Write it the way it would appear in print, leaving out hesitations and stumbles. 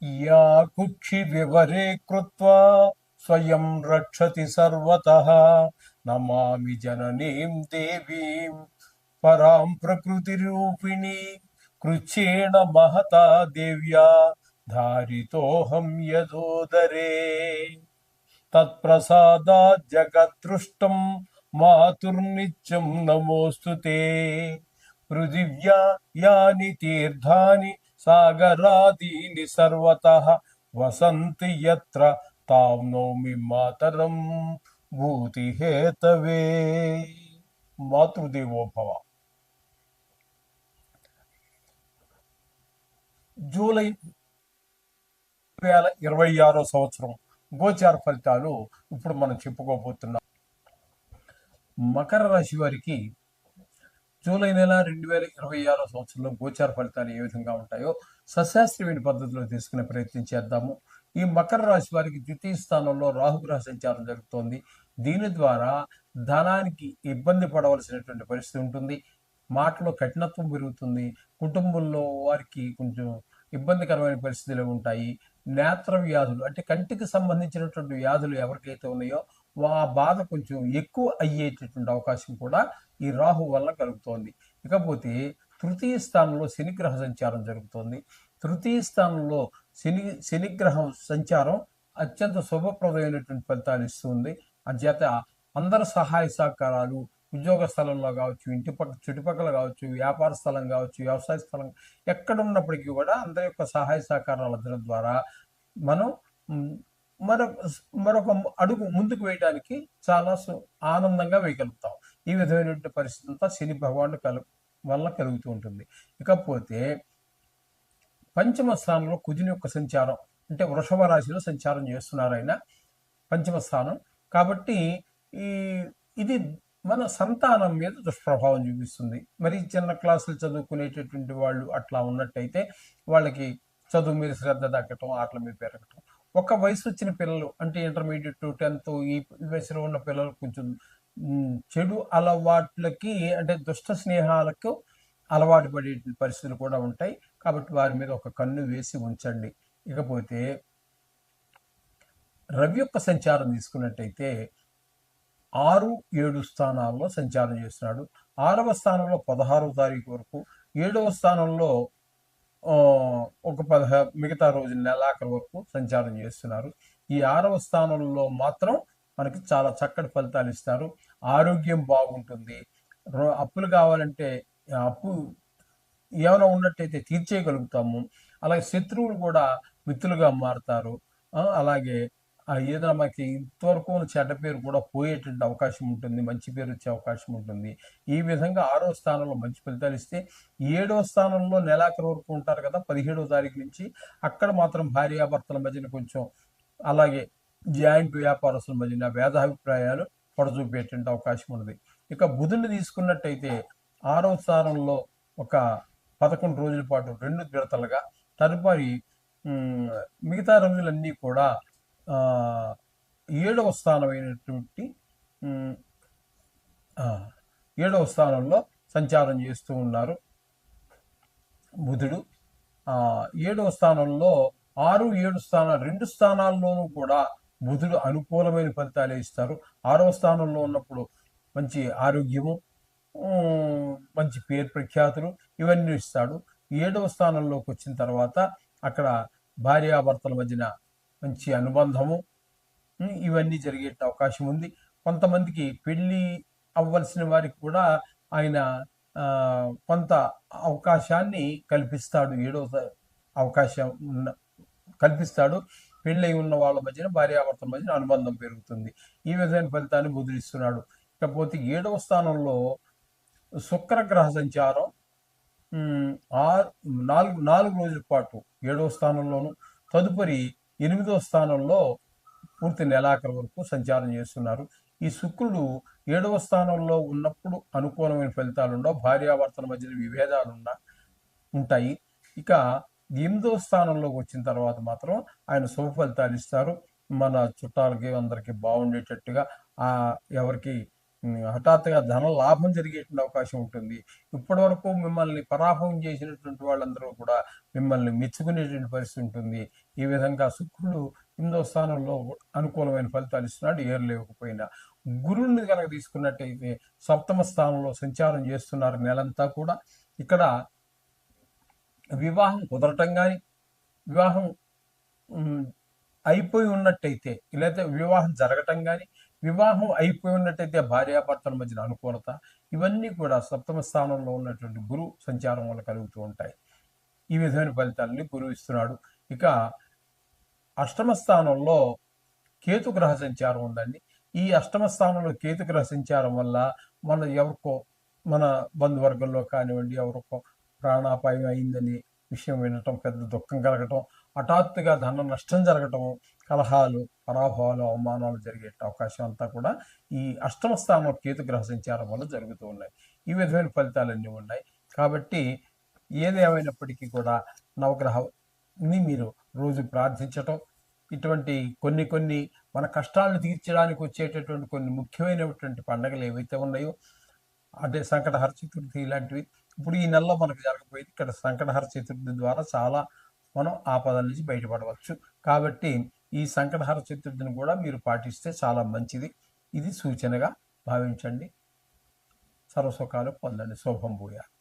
या कुक्षिविवरे कृत्वा स्वयं रक्षति सर्वतः नमामि जननीं देवीं परां प्रकृतिरूपिणी कृच्छ्रेण महता देव्या धारितोऽहं यदोदरे तत्प्रसादात् जगत्तृष्टं मातुर्नित्यं नमोऽस्तु ते पृथिव्या यानि तीर्थानि सागरादीनि सर्वतः वसन्ति यत्र तां नौमि मातरं भूतिहेतवे మాతృదేవో భవ. జూలై 2026 సంవత్సరం గోచార ఫలితాలు ఇప్పుడు మనం చెప్పుకోబోతున్నాం. మకర రాశి వారికి జూలై నెల 2026 సంవత్సరంలో గోచార ఫలితాలు ఏ విధంగా ఉంటాయో సశాస్త్రీయమైన పద్ధతిలో తీసుకునే ప్రయత్నం చేద్దాము. ఈ మకర రాశి వారికి ద్వితీయ స్థానంలో రాహుగ్రహ సంచారం జరుగుతోంది. దీని ద్వారా ధనానికి ఇబ్బంది పడవలసినటువంటి పరిస్థితి ఉంటుంది. మాటలో కఠినత్వం పెరుగుతుంది. కుటుంబంలో వారికి కొంచెం ఇబ్బందికరమైన పరిస్థితులు ఉంటాయి. నేత్ర వ్యాధులు అంటే కంటికి సంబంధించినటువంటి వ్యాధులు ఎవరికైతే ఉన్నాయో ఆ బాధ కొంచెం ఎక్కువ అయ్యేటటువంటి అవకాశం కూడా ఈ రాహు వల్ల కలుగుతోంది. ఇకపోతే తృతీయ స్థానంలో శనిగ్రహ సంచారం జరుగుతోంది. తృతీయ స్థానంలో శనిగ్రహం సంచారం అత్యంత శుభప్రదమైనటువంటి ఫలితాలు ఇస్తుంది. అంచేత అందరి సహాయ సహకారాలు ఉద్యోగ స్థలంలో కావచ్చు, చుట్టుపక్కల కావచ్చు, వ్యాపార స్థలం కావచ్చు, వ్యవసాయ స్థలం ఎక్కడ ఉన్నప్పటికీ కూడా అందరి యొక్క సహాయ సహకారాలు అందడం ద్వారా మనం మరొక అడుగు ముందుకు వేయడానికి చాలా ఆనందంగా వేయగలుగుతాం. ఈ విధమైనటువంటి పరిస్థితి అంతా శని భగవానుడు వల్ల కలుగుతూ ఉంటుంది. ఇకపోతే పంచమ స్థానంలో కుజుని యొక్క సంచారం అంటే వృషభ రాశిలో సంచారం చేస్తున్నారు ఆయన పంచమ స్థానం కాబట్టి ఇది మన సంతానం మీద దుష్ప్రభావం చూపిస్తుంది. మరి చిన్న క్లాసులు చదువుకునేటటువంటి వాళ్ళు అట్లా ఉన్నట్టయితే వాళ్ళకి చదువు మీద శ్రద్ధ తగ్గటం, ఆటల మీద పెరగటం. ఒక వయసు వచ్చిన పిల్లలు అంటే ఇంటర్మీడియట్ 10th ఈ వయసులో ఉన్న పిల్లలు కొంచెం చెడు అలవాట్లకి అంటే దుష్ట స్నేహాలకు అలవాటు పడే పరిస్థితులు కూడా ఉంటాయి. కాబట్టి వారి మీద ఒక కన్ను వేసి ఉంచండి. ఇకపోతే రవి యొక్క సంచారం తీసుకున్నట్టయితే 6, 7 స్థానాల్లో సంచారం చేస్తున్నాడు. 6వ స్థానంలో 16వ తారీఖు వరకు, 7వ స్థానంలో ఒక మిగతా రోజు నెలాఖరు వరకు సంచారం చేస్తున్నారు. ఈ 6వ స్థానంలో మాత్రం మనకి చాలా చక్కటి ఫలితాలు ఇస్తారు. ఆరోగ్యం బాగుంటుంది. అప్పులు కావాలంటే అప్పు ఏమైనా ఉన్నట్టయితే తీర్చేయగలుగుతాము. అలాగే శత్రువులు కూడా మిత్రులుగా మారుతారు. అలాగే ఏదైనా మనకి ఇంతవరకు చెడ్డ పేరు కూడా పోయేటువంటి అవకాశం ఉంటుంది, మంచి పేరు వచ్చే అవకాశం ఉంటుంది. ఈ విధంగా 6వ స్థానంలో మంచి ఫలితాలు ఇస్తే 7వ స్థానంలో నెలాఖరు వరకు ఉంటారు కదా 17వ తారీఖు నుంచి, అక్కడ మాత్రం భార్యాభర్తల మధ్యన కొంచెం అలాగే జాయింట్ వ్యాపారస్తుల మధ్యన భేదాభిప్రాయాలు పొడచూపేటువంటి అవకాశం ఉన్నది. ఇక బుధుని తీసుకున్నట్టయితే 6వ స్థానంలో ఒక 11 రోజుల పాటు 2 విడతలుగా, తదుపరి మిగతా రోజులన్నీ కూడా 7వ స్థానమైనటువంటి 7వ స్థానంలో సంచారం చేస్తూ ఉన్నారు బుధుడు. 7వ స్థానంలో 6, 7 స్థానాలు 2 స్థానాల్లోనూ కూడా బుధుడు అనుకూలమైన ఫలితాలే ఇస్తారు. 6వ స్థానంలో ఉన్నప్పుడు మంచి ఆరోగ్యము, మంచి పేరు ప్రఖ్యాతులు ఇవన్నీ ఇస్తాడు. 7వ స్థానంలోకి వచ్చిన తర్వాత అక్కడ భార్యాభర్తల మధ్యన మంచి అనుబంధము ఇవన్నీ జరిగే అవకాశం ఉంది. కొంతమందికి పెళ్లి అవ్వాల్సిన వారికి కూడా ఆయన కొంత అవకాశాన్ని కల్పిస్తాడు. 7వ అవకాశం కల్పిస్తాడు. పెళ్ళై ఉన్న వాళ్ళ మధ్యన భార్యాభర్తల మధ్యన అనుబంధం పెరుగుతుంది. ఈ విధమైన ఫలితాన్ని బుధుడిస్తున్నాడు. ఇకపోతే 7వ స్థానంలో శుక్రగ్రహ సంచారం 4 రోజుల పాటు 7వ స్థానంలోను, తదుపరి 8వ స్థానంలో పూర్తి నెలాఖరు వరకు సంచారం చేస్తున్నారు. ఈ శుక్రుడు 7వ స్థానంలో ఉన్నప్పుడు అనుకూలమైన ఫలితాలు ఉండవు, భార్యాభర్తల మధ్యన విభేదాలు ఉంటాయి. ఇక 8వ స్థానంలోకి వచ్చిన తర్వాత మాత్రం ఆయన శుభ ఫలితాలు ఇస్తారు. మన చుట్టాలకి అందరికి బాగుండేటట్టుగా ఎవరికి హఠాత్తుగా ధన లాభం జరిగేటువంటి అవకాశం ఉంటుంది. ఇప్పటి వరకు మిమ్మల్ని పరాభవం చేసినటువంటి వాళ్ళందరూ కూడా మిమ్మల్ని మెచ్చుకునేటువంటి పరిస్థితి ఉంటుంది. ఈ విధంగా శుక్రుడు 8వ స్థానంలో అనుకూలమైన ఫలితాలు ఇస్తున్నాడు ఏరు లేకపోయినా. గురువుని కనుక తీసుకున్నట్టయితే 7వ స్థానంలో సంచారం చేస్తున్నారు నెలంతా కూడా. ఇక్కడ వివాహం కుదరటం కానీ, వివాహం అయిపోయి ఉన్నట్టయితే, లేకపోతే వివాహం జరగటం కానీ, వివాహం అయిపోయి ఉన్నట్టయితే భార్యాభర్తల మధ్యన అనుకూలత, ఇవన్నీ కూడా 7వ స్థానంలో ఉన్నటువంటి గురువు సంచారం వల్ల కలుగుతూ ఉంటాయి. ఈ విధమైన ఫలితాలని గురువు ఇస్తున్నాడు. ఇక 8వ స్థానంలో కేతుగ్రహ సంచారం ఉందండి. ఈ 8వ స్థానంలో కేతుగ్రహ సంచారం వల్ల మన బంధువర్గంలో కానివ్వండి, ఎవరికో ప్రాణాపాయం అయిందని విషయం వినటం, పెద్ద దుఃఖం కలగటం, హఠాత్తుగా ధన నష్టం జరగటం, కలహాలు, పరాభవాలు, అవమానాలు జరిగే అవకాశం అంతా కూడా ఈ 8వ స్థానంలో కేతుగ్రహ సంచారం వల్ల జరుగుతూ ఉన్నాయి. ఈ విధమైన ఫలితాలన్నీ ఉన్నాయి. కాబట్టి ఏది ఏమైనప్పటికీ కూడా నవగ్రహాన్ని మీరు రోజు ప్రార్థించటం, ఇటువంటి కొన్ని మన కష్టాలను తీర్చడానికి వచ్చేటటువంటి కొన్ని ముఖ్యమైనటువంటి పండుగలు ఏవైతే ఉన్నాయో, అంటే సంకటహర చతుర్థి ఇలాంటివి ఇప్పుడు ఈ నెలలో మనకు జరగబోయేది. ఇక్కడ సంకటహర చతుర్థి ద్వారా చాలా మనం ఆపదల నుంచి బయటపడవచ్చు. కాబట్టి ఈ సంకటహర చతుర్థిని కూడా మీరు పాటిస్తే చాలా మంచిది. ఇది సూచనగా భావించండి. సర్వసుఖాలు పొందండి. శుభం భూయాత్.